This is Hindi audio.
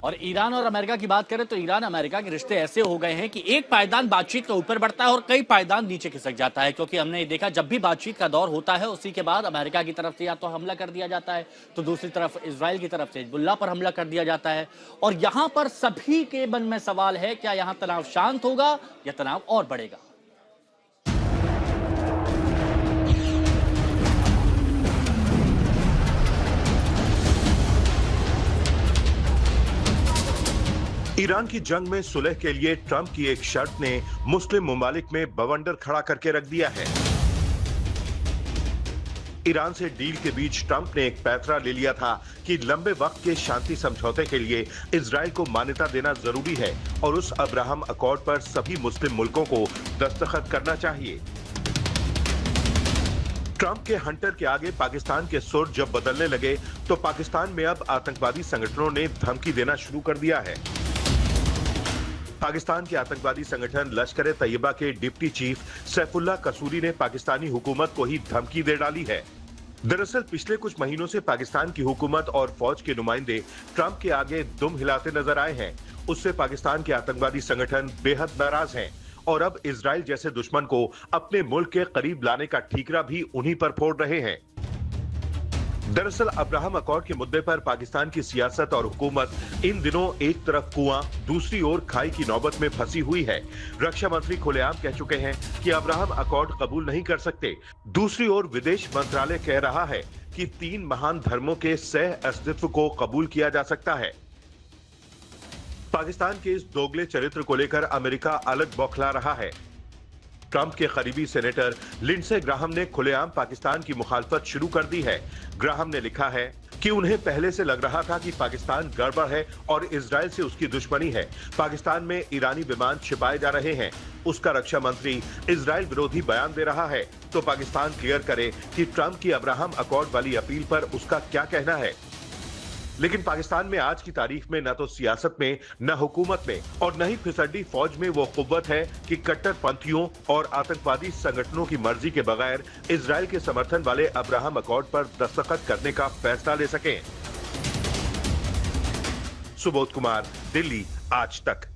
और ईरान और अमेरिका की बात करें तो ईरान अमेरिका के रिश्ते ऐसे हो गए हैं कि एक पायदान बातचीत के ऊपर बढ़ता है और कई पायदान नीचे खिसक जाता है, क्योंकि हमने देखा जब भी बातचीत का दौर होता है उसी के बाद अमेरिका की तरफ से या तो हमला कर दिया जाता है, तो दूसरी तरफ इजराइल की तरफ से हिजबुल्लाह पर हमला कर दिया जाता है। और यहां पर सभी के मन में सवाल है, क्या यहां तनाव शांत होगा या तनाव और बढ़ेगा? ईरान की जंग में सुलह के लिए ट्रंप की एक शर्त ने मुस्लिम ममालिक में बवंडर खड़ा करके रख दिया है। ईरान से डील के बीच ट्रंप ने एक पैंतरा ले लिया था कि लंबे वक्त के शांति समझौते के लिए इजराइल को मान्यता देना जरूरी है और उस अब्राहम अकॉर्ड पर सभी मुस्लिम मुल्कों को दस्तखत करना चाहिए। ट्रंप के हंटर के आगे पाकिस्तान के सुर जब बदलने लगे तो पाकिस्तान में अब आतंकवादी संगठनों ने धमकी देना शुरू कर दिया है। पाकिस्तान के आतंकवादी संगठन लश्कर ए तैयबा के डिप्टी चीफ सैफुल्लाह कसूरी ने पाकिस्तानी हुकूमत को ही धमकी दे डाली है। दरअसल पिछले कुछ महीनों से पाकिस्तान की हुकूमत और फौज के नुमाइंदे ट्रंप के आगे दुम हिलाते नजर आए हैं। उससे पाकिस्तान के आतंकवादी संगठन बेहद नाराज हैं और अब इजराइल जैसे दुश्मन को अपने मुल्क के करीब लाने का ठीकरा भी उन्हीं पर फोड़ रहे हैं। दरअसल अब्राहम अकॉर्ड के मुद्दे पर पाकिस्तान की सियासत और हुकूमत इन दिनों एक तरफ कुआं दूसरी ओर खाई की नौबत में फंसी हुई है। रक्षा मंत्री खुलेआम कह चुके हैं कि अब्राहम अकॉर्ड कबूल नहीं कर सकते। दूसरी ओर विदेश मंत्रालय कह रहा है कि 3 महान धर्मों के सह अस्तित्व को कबूल किया जा सकता है। पाकिस्तान के इस दोगले चरित्र को लेकर अमेरिका अलग बौखला रहा है। ट्रंप के करीबी सेनेटर लिंडसे ग्राहम ने खुलेआम पाकिस्तान की मुखालफत शुरू कर दी है। ग्राहम ने लिखा है कि उन्हें पहले से लग रहा था कि पाकिस्तान गड़बड़ है और इजराइल से उसकी दुश्मनी है। पाकिस्तान में ईरानी विमान छिपाए जा रहे हैं। उसका रक्षा मंत्री इजराइल विरोधी बयान दे रहा है, तो पाकिस्तान क्लियर करे कि ट्रंप की अब्राहम अकॉर्ड वाली अपील पर उसका क्या कहना है। लेकिन पाकिस्तान में आज की तारीख में न तो सियासत में, न हुकूमत में और न ही फिसड्डी फौज में वो कुव्वत है कि कट्टरपंथियों और आतंकवादी संगठनों की मर्जी के बगैर इजराइल के समर्थन वाले अब्राहम अकॉर्ड पर दस्तखत करने का फैसला ले सकें। सुबोध कुमार, दिल्ली, आज तक।